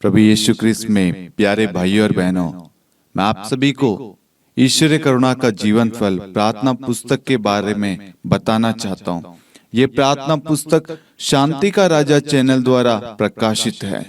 प्रभु यीशु क्रिस्त में प्यारे भाइयों और बहनों, मैं आप सभी को ईश्वरीय करुणा का जीवन फल प्रार्थना पुस्तक के बारे में बताना चाहता हूँ। ये प्रार्थना पुस्तक शांति का राजा चैनल द्वारा प्रकाशित है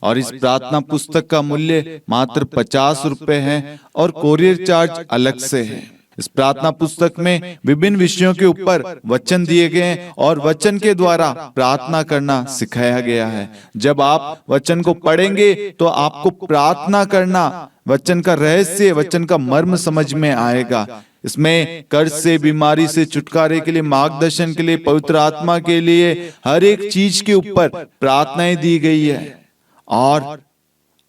और इस प्रार्थना पुस्तक का मूल्य मात्र 50 रुपए है और कोरियर चार्ज अलग से है। इस प्रार्थना पुस्तक में विभिन्न विषयों के ऊपर वचन दिए गए हैं और वचन के द्वारा प्रार्थना करना सिखाया गया है। जब आप वचन को पढ़ेंगे तो आपको प्रार्थना करना, वचन का रहस्य, वचन का मर्म समझ में आएगा। इसमें कर्ज से, बीमारी से छुटकारे के लिए, मार्गदर्शन के लिए, पवित्र आत्मा के लिए, हर एक चीज के ऊपर प्रार्थनाएं दी गई है। और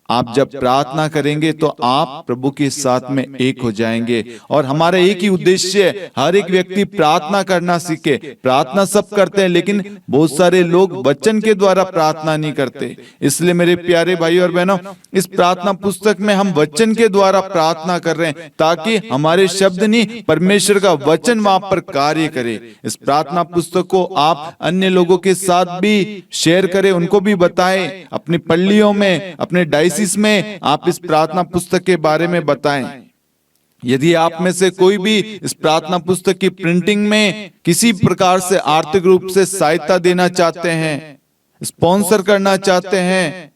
आप जब प्रार्थना करेंगे तो आप प्रभु के साथ में एक हो जाएंगे। और हमारा एक ही उद्देश्य है, हर एक व्यक्ति प्रार्थना करना सीखे। प्रार्थना सब करते हैं, लेकिन बहुत सारे लोग वचन के द्वारा प्रार्थना नहीं करते। इसलिए मेरे प्यारे भाई और बहनों, इस प्रार्थना पुस्तक में हम वचन के द्वारा प्रार्थना कर रहे हैं ताकि हमारे शब्द नहीं, परमेश्वर का वचन वहां पर कार्य करे। इस प्रार्थना पुस्तक को आप अन्य लोगों के साथ भी शेयर करें, उनको भी बताएं। अपनी पल्लियों में, अपने डायसिस में आप इस प्रार्थना पुस्तक के बारे में बताएं। यदि आप में से कोई भी इस प्रार्थना पुस्तक की प्रिंटिंग में किसी प्रकार से आर्थिक रूप से सहायता देना चाहते हैं, स्पॉन्सर करना चाहते हैं,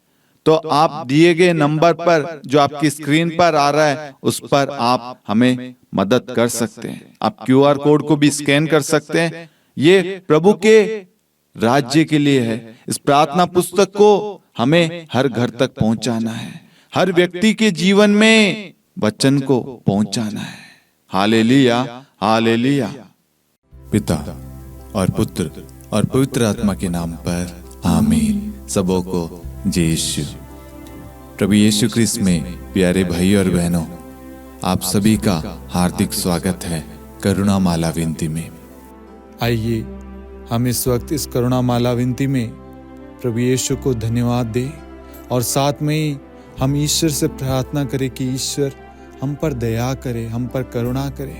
तो आप दिए गए नंबर पर जो आपकी स्क्रीन पर आ रहा है उस पर आप हमें मदद कर सकते हैं। आप QR कोड को भी स्कैन कर सकते हैं। ये प्रभु के राज्य के लिए है। इस प्रार्थना पुस्तक को हमें हर घर तक पहुंचाना है, हर व्यक्ति के जीवन में वचन को पहुंचाना है। Hallelujah, hallelujah. पिता और पुत्र और पवित्र आत्मा के नाम पर आमीन। सबों को जय यीशु। प्रभु यीशु क्रिस्त में प्यारे भाई और बहनों, आप सभी का हार्दिक स्वागत है करुणा माला विनती में। आइए हम इस वक्त इस करुणा माला विनती में प्रभु यीशु को धन्यवाद दें और साथ में ही हम ईश्वर से प्रार्थना करें कि ईश्वर हम पर दया करे, हम पर करुणा करे।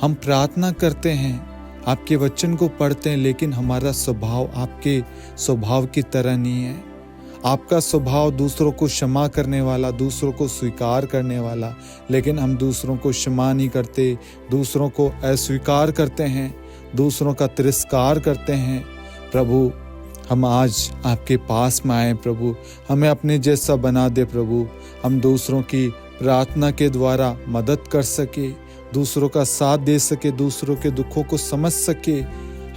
हम प्रार्थना करते हैं, आपके वचन को पढ़ते हैं, लेकिन हमारा स्वभाव आपके स्वभाव की तरह नहीं है। आपका स्वभाव दूसरों को क्षमा करने वाला, दूसरों को स्वीकार करने वाला, लेकिन हम दूसरों को क्षमा नहीं करते, दूसरों को अस्वीकार करते हैं, दूसरों का तिरस्कार करते हैं। प्रभु, हम आज आपके पास में आए। प्रभु, हमें अपने जैसा बना दे। प्रभु, हम दूसरों की प्रार्थना के द्वारा मदद कर सके, दूसरों का साथ दे सके, दूसरों के दुखों को समझ सके।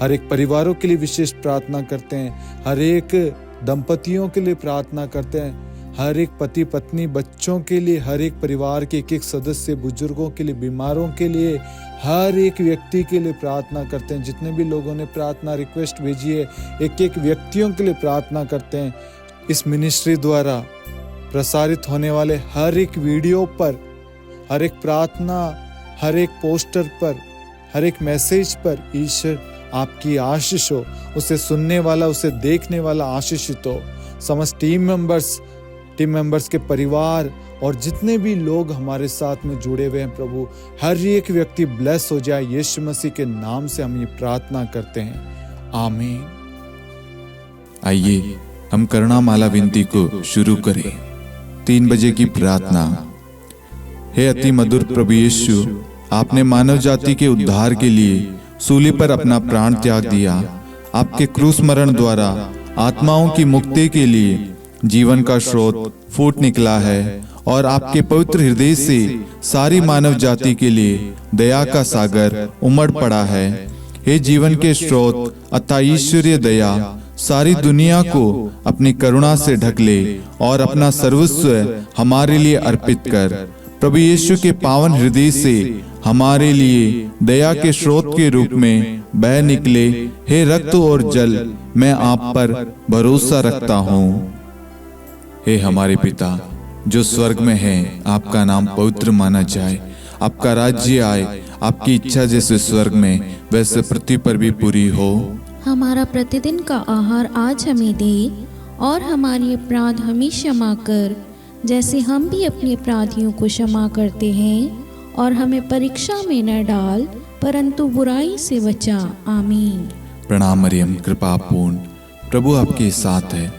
हर एक परिवारों के लिए विशेष प्रार्थना करते हैं, हर एक दंपतियों के लिए प्रार्थना करते हैं, हर एक पति पत्नी, बच्चों के लिए, हर एक परिवार के एक एक सदस्य, बुजुर्गों के लिए, बीमारों के लिए, हर एक व्यक्ति के लिए प्रार्थना करते हैं। जितने भी लोगों ने प्रार्थना रिक्वेस्ट भेजी है, एक एक व्यक्तियों के लिए प्रार्थना करते हैं। इस मिनिस्ट्री द्वारा प्रसारित होने वाले हर एक वीडियो पर, हर एक प्रार्थना, हर एक पोस्टर पर, हर एक मैसेज पर ईश्वर आपकी आशीष हो। उसे सुनने वाला, उसे देखने वाला आशीषित हो। समस्त टीम मेंबर्स के परिवार और जितने भी लोग हमारे साथ में जुड़े हुए हैं, प्रभु, हर एक व्यक्ति ब्लेस हो जाए। यीशु मसीह के नाम से हम ये प्रार्थना करते हैं, आमीन। आइए हम करुणा माला विनती को शुरू करें। 3 बजे की प्रार्थना। हे अति मधुर प्रभु यीशु, आपने मानव जाति के उद्धार के लिए सूली पर अपना प्राण त्याग दिया। आपके क्रूस मरण द्वारा आत्माओं की मुक्ति के लिए जीवन का स्रोत फूट निकला है और आपके पवित्र हृदय से सारी मानव जाति के लिए दया का सागर उमड़ पड़ा है। हे जीवन के स्रोत अतः ईश्वरीय दया, सारी दुनिया को अपनी करुणा से ढक ले और अपना सर्वस्व हमारे लिए अर्पित कर। प्रभु यीशु के पावन हृदय से हमारे लिए दया के स्रोत के रूप में बह निकले। हे रक्त और जल, मैं आप पर भरोसा रखता हूँ। हे हमारे पिता जो स्वर्ग में है, आपका नाम पवित्र माना जाए, आपका राज्य आए, आपकी इच्छा जैसे स्वर्ग में वैसे पृथ्वी पर भी पूरी हो। हमारा प्रतिदिन का आहार आज हमें दे और हमारी अपराध हमें क्षमा कर, जैसे हम भी अपने अपराधियों को क्षमा करते हैं, और हमें परीक्षा में न डाल परंतु बुराई से बचा। आमीन। प्रणाम मरियम, कृपा पूर्ण, प्रभु आपके साथ है।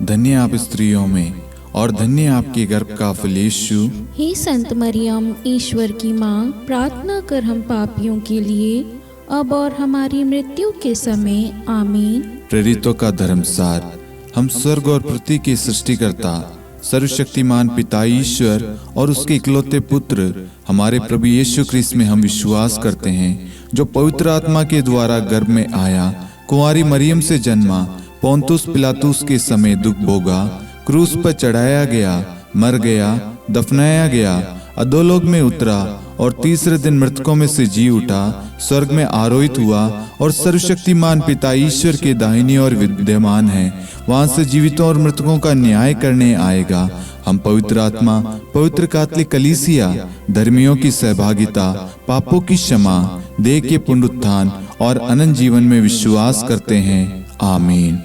धन्य आप स्त्रियों में और धन्य आपके गर्भ का फल यीशु। हे संत मरियम, ईश्वर की माँ, प्रार्थना कर हम पापियों के लिए अब और हमारी मृत्यु के समय। आमीन। प्रेरितों का धर्मसार। हम स्वर्ग और पृथ्वी के सृष्टिकर्ता सर्वशक्तिमान पिता ईश्वर और उसके इकलौते पुत्र हमारे प्रभु यीशु ख्रिस्त में हम विश्वास करते हैं, जो पवित्र आत्मा के द्वारा गर्भ में आया, कुंवारी मरियम से जन्मा, पोंतुस पिलातुस के समय दुख भोगा, क्रूस पर चढ़ाया गया, मर गया, दफनाया गया, अधोलोक में उतरा और तीसरे दिन मृतकों में से जी उठा, स्वर्ग में आरोहित हुआ और सर्वशक्तिमान पिता ईश्वर के दाहिनी ओर विद्यमान है। वहां से जीवितों और मृतकों का न्याय करने आएगा। हम पवित्र आत्मा, पवित्र कैथोलिक कलीसिया, धर्मियों की सहभागिता, पापों की क्षमा, देह के पुनरुत्थान और अनंत जीवन में विश्वास करते हैं। आमीन।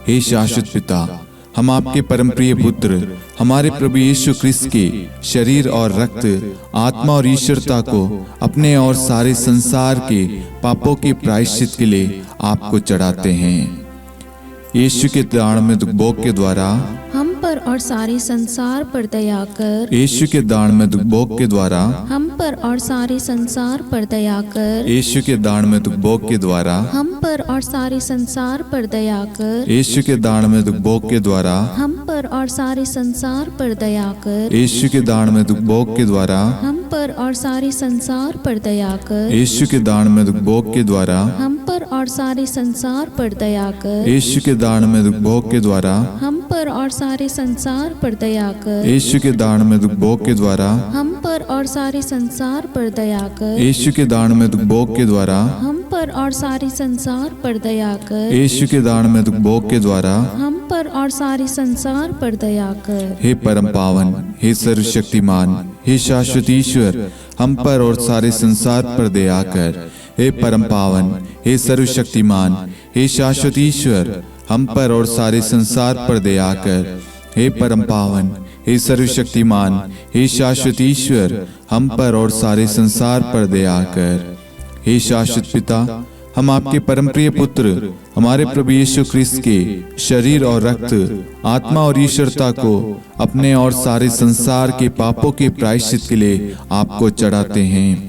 हे शाश्वत पिता, हम आपके परम प्रिय पुत्र हमारे प्रभु यीशु ख्रिस्त के शरीर और रक्त, आत्मा और ईश्वरता को अपने और सारे संसार के पापों के प्रायश्चित के लिए आपको चढ़ाते हैं। यीशु के दान में दुख भोग के द्वारा हम पर और सारे संसार पर दया कर। यीशु के दान में दुख भोग के द्वारा हम पर और सारे संसार पर दया कर। यीशु के दान में दुख भोग के द्वारा हम पर और सारे संसार पर दया कर। यीशु के दान में दुख भोग के द्वारा हम पर और सारे संसार पर दया कर। यीशु के दान में दुख भोग के द्वारा हम पर और सारे संसार पर दया कर। यीशु के दान में दुख भोग के द्वारा हम पर और सारे संसार पर दया कर। यीशु के दान में दुख भोग के द्वारा हम पर और सारे संसार पर दया कर। यीशु के दान में दुख भोग के द्वारा हम पर और सारे संसार पर दया कर। यीशु के दान में दुख भोग के द्वारा हम पर और सारे संसार पर दया कर। यीशु के दान में दुख भोग के द्वारा हम पर और सारे संसार पर दया कर। हे परम पावन, हे सर्वशक्तिमान, हे शाश्वत ईश्वर, हम पर और सारे संसार पर दया कर। हे परम पावन, हे सर्वशक्तिमान, हे शाश्वत ईश्वर, हम पर और सारे संसार पर दया कर। हे परम पावन, हे सर्वशक्तिमान, हे शाश्वत ईश्वर, हम पर और सारे संसार पर दया कर। हे शाश्वत पिता, हम आपके परम प्रिय पुत्र हमारे प्रभु यीशु ख्रिस्त के शरीर और रक्त, आत्मा और ईश्वरता को अपने और सारे संसार के पापों के प्रायश्चित के लिए आपको चढ़ाते हैं।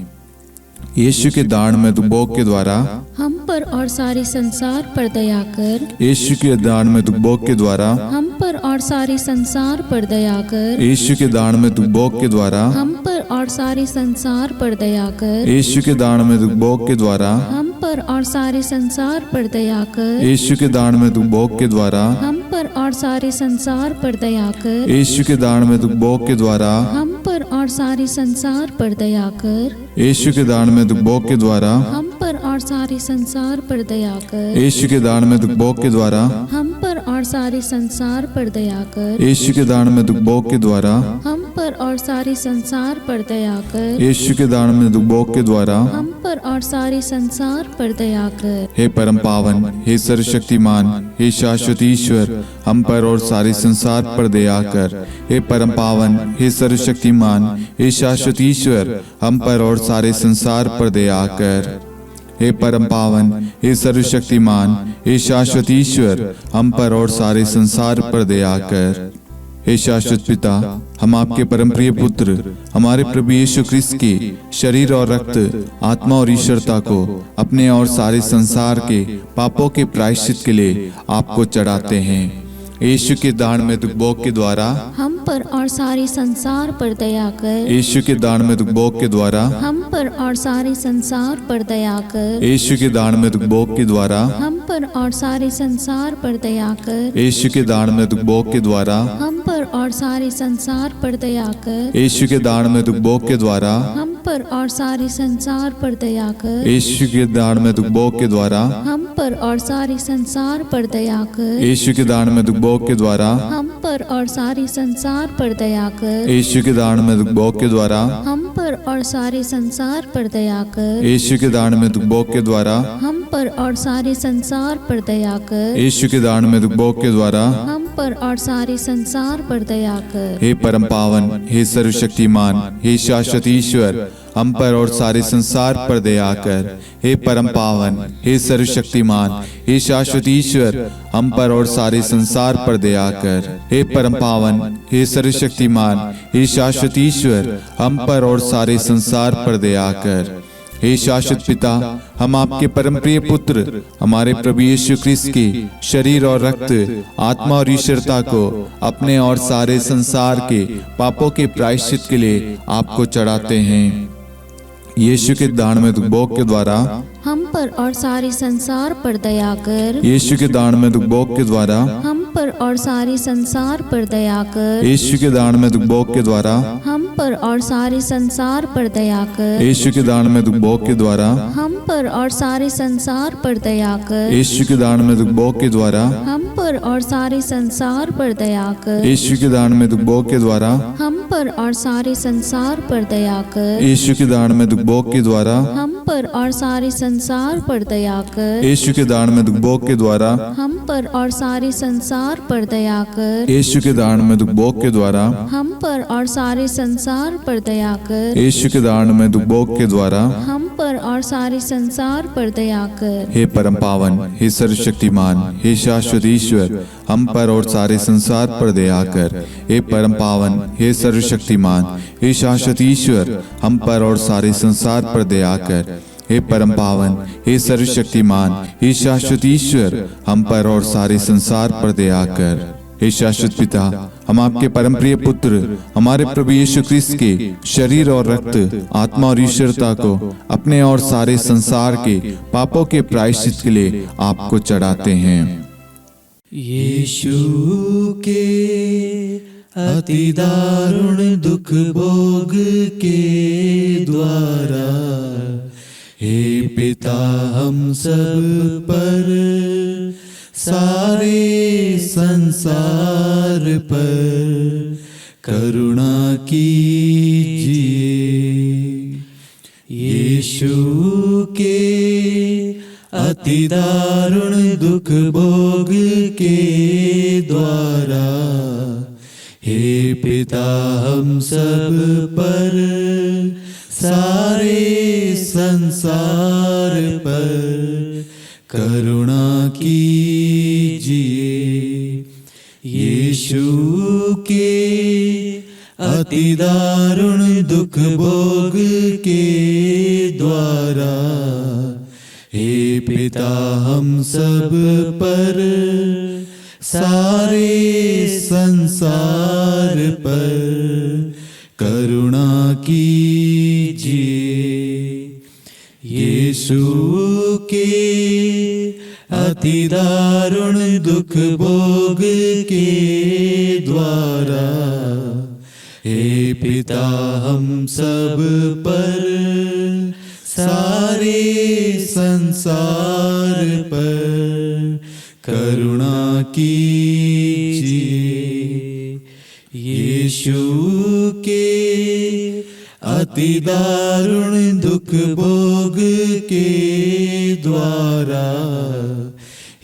यीशु के दान में दुख भोग के द्वारा हम पर और सारे संसार पर दया कर। यीशु के दान में दुख भोग के द्वारा हम पर और सारे संसार पर दया कर। यीशु के दान में दुख भोग के द्वारा हम पर और सारे संसार पर दया कर। यीशु के दान में दुख भोग के द्वारा हम पर और सारे संसार पर दया कर। यीशु के दान में दुख भोग के द्वारा हम पर और सारे संसार पर दया कर। यीशु के दान में दुख भोग के द्वारा हम पर और सारे संसार पर दया कर। यीशु के दान में दुख भोग के द्वारा हम पर और सारे संसार पर दया कर। यीशु के दान में दुख भोग के द्वारा हम पर और सारे संसार पर दया कर। यीशु के दान में दुख भोग के द्वारा हम पर और सारे संसार पर दया कर। यीशु के दान में दुख भोग के द्वारा हम पर और सारे संसार पर दया कर। हे परम पावन, हे सर्वशक्तिमान, हे शाश्वत ईश्वर, हम पर और सारे संसार पर दया कर। हे परम पावन, हे सर्वशक्तिमान, हे शाश्वत ईश्वर, हम पर और सारे संसार पर दया कर। हे परम पावन, हे सर्वशक्तिमान, हे शाश्वत ईश्वर, हम पर और सारे संसार पर दया कर। हे शाश्वत पिता, हम आपके परम प्रिय पुत्र हमारे प्रभु यीशु ख्रिस्त के शरीर और रक्त, आत्मा और ईश्वरता को अपने और सारे संसार के पापों के प्रायश्चित के लिए आपको चढ़ाते हैं। यीशु के दान में दुख भोग के द्वारा हम पर और सारे संसार पर दया कर। यीशु के दान में दुख भोग के द्वारा हम पर और सारे संसार पर दया कर। यीशु के दान में दुख भोग के द्वारा हम पर और सारे संसार पर दया कर। यीशु के दान में दुख भोग के द्वारा हम पर और सारे संसार पर दया कर। यीशु के दान में दुख भोग के द्वारा हम पर और सारे संसार पर दया कर। यीशु के दान में दुख भोग के द्वारा हम पर और सारे संसार पर दया कर। यीशु के दान में दुख भोग के द्वारा हम पर और सारे संसार पर दया कर। यीशु के दान में दुख भोग के द्वारा हम पर और सारे संसार पर दया कर। यीशु के दान में दुख भोग के द्वारा हम पर और सारे संसार पर दया कर। यीशु के दान में दुख भोग के द्वारा हम पर और सारे संसार पर दया कर। हे परम पावन, हे सर्वशक्तिमान, हे शाश्वत ईश्वर, हम पर और सारे संसार पर दया कर। हे परम पावन, हे सर्वशक्तिमान, हे शाश्वत ईश्वर, हम पर और सारे संसार पर दया कर। हे परम पावन, हे सर्वशक्तिमान, हे शाश्वत ईश्वर, हम पर और सारे संसार पर दया कर। हे शाश्वत पिता, हम आपके परम प्रिय पुत्र हमारे प्रभु यीशु ख्रिस्त के शरीर और रक्त, आत्मा और ईश्वरता को अपने और सारे संसार के पापों के प्रायश्चित के लिए आपको चढ़ाते हैं। यीशु के दान में भोग के द्वारा हम पर और सारे संसार पर दया कर। यीशु के दान में भोग के द्वारा हम पर और सारे संसार पर दया कर। यीशु के दान में भोग के द्वारा हम पर और सारे संसार पर दया कर। यीशु के दान में भोग के द्वारा हम पर और सारे संसार पर दया कर। यीशु के दान में भोग के द्वारा हम पर और सारे संसार पर दया कर। यीशु के दान में भोग के द्वारा हम पर और सारे संसार पर दया कर। यीशु के दान में भोग के द्वारा हम पर और सारे संसार पर दया कर। यीशु के दान में भोग के द्वारा हम पर और सारे संसार पर दया कर। यीशु के दान में भोग के द्वारा हम पर और सारे संसार पर दया कर। यीशु के दान में भोग के द्वारा हम पर और सारे संसार पर दया कर। हे परम पावन, हे सर्वशक्तिमान, हे शाश्वत ईश्वर, हम पर और सारे संसार पर दया कर। हे परम पावन, हे सर्वशक्तिमान, हे शाश्वत ईश्वर, हम पर और सारे संसार पर दया कर। हे परम पावन, हे सर्वशक्तिमान, हे शाश्वत ईश्वर, हम पर और सारे संसार पर दया कर। हे शाश्वत पिता, हम आपके परम प्रिय पुत्र हमारे प्रभु यीशु ख्रिस्त के शरीर और रक्त, आत्मा और ईश्वरता को अपने और सारे संसार के पापों के प्रायश्चित के लिए आपको चढ़ाते हैं। यीशु के अति दारुण दुख भोग के द्वारा हे पिता हम सब पर, सारे संसार पर करुणा कीजिए। यीशु के अति दारुण दुख भोग के द्वारा हे पिता हम सब पर, सारे संसार पर करुणा कीजिए। यीशु के अति दारुण दुख भोग के द्वारा हे पिता हम सब पर, सारे संसार पर करुणा कीजिए। यीशु के अति दारुण दुख भोग के द्वारा हे पिता हम सब पर, सारे संसार पर करुणा कीजिए। यीशु के अति दारुण दुख भोग के द्वारा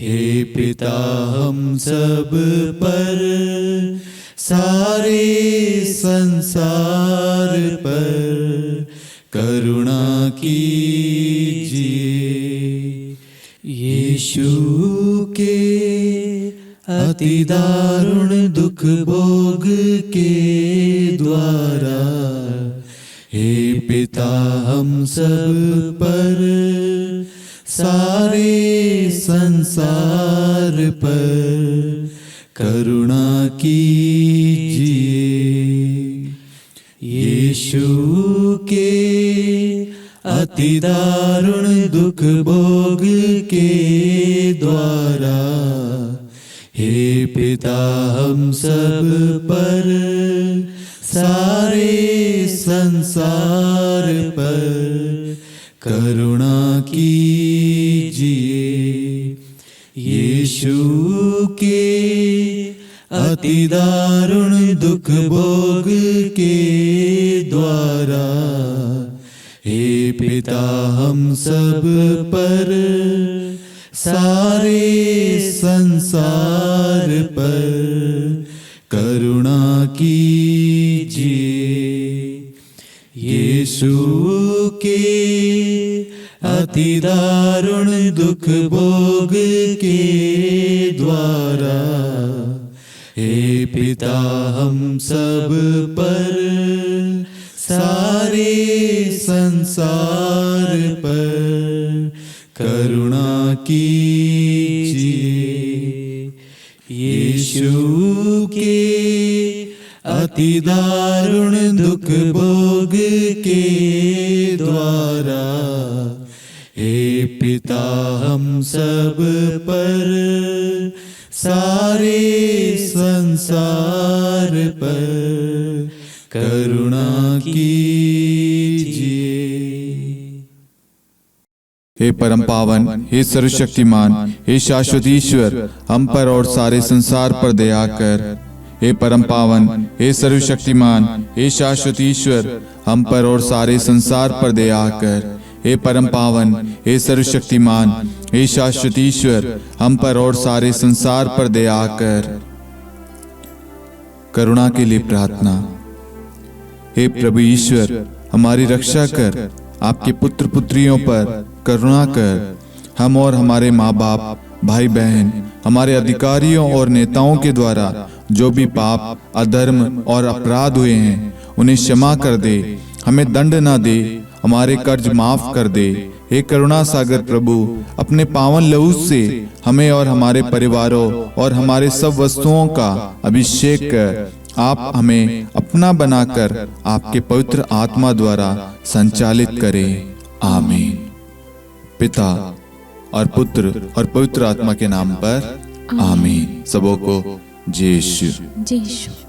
हे पिता हम सब पर, सारे संसार पर करुणा कीजिए। यीशु के अति दारुण दुख भोग के द्वारा हे पिता हम सब पर, सारे संसार पर करुणा कीजिए। यीशु के अति दारुण दुख भोग के द्वारा हे पिता हम सब पर, सारे संसार पर करुणा कीजिए। यीशु के अति दारुण दुख भोग के द्वारा हे पिता हम सब पर, सारे संसार पर करुणा कीजिए। यीशु के अति दारुण दुख भोग के द्वारा हे पिता हम सब पर सारे संसार पर करुणा कीजिए। यीशु के अति दारुण दुख भोग के द्वारा हे पिता हम सब पर सारे संसार पर करुणा कीजिए। हे परम पावन, हे सर्वशक्तिमान, हे शाश्वत ईश्वर, हम पर और सारे संसार पर दया कर। हे परम पावन, हे सर्वशक्तिमान, हे शाश्वत ईश्वर, हम पर और सारे संसार पर दया कर। हे परम पावन, हे सर्वशक्तिमान, हे शाश्वत ईश्वर, हम पर और सारे संसार पर दया कर। करुणा के लिए प्रार्थना। हे प्रभु ईश्वर, हमारी रक्षा कर, आपके पुत्र पुत्रियों पर करुणा कर। हम और हमारे माँ बाप, भाई बहन, हमारे अधिकारियों और नेताओं के द्वारा जो भी पाप, अधर्म और अपराध हुए हैं उन्हें क्षमा कर दे। हमें दंड ना दे, हमारे कर्ज माफ कर दे। हे करुणा सागर प्रभु, अपने पावन लहू से हमें और हमारे परिवारों और हमारे सब वस्तुओं का अभिषेक कर। आप हमें अपना बनाकर आपके पवित्र आत्मा द्वारा संचालित करें। आमीन। पिता और पुत्र और पवित्र आत्मा के नाम पर आमीन। सबों को जय यीशु। जय यीशु।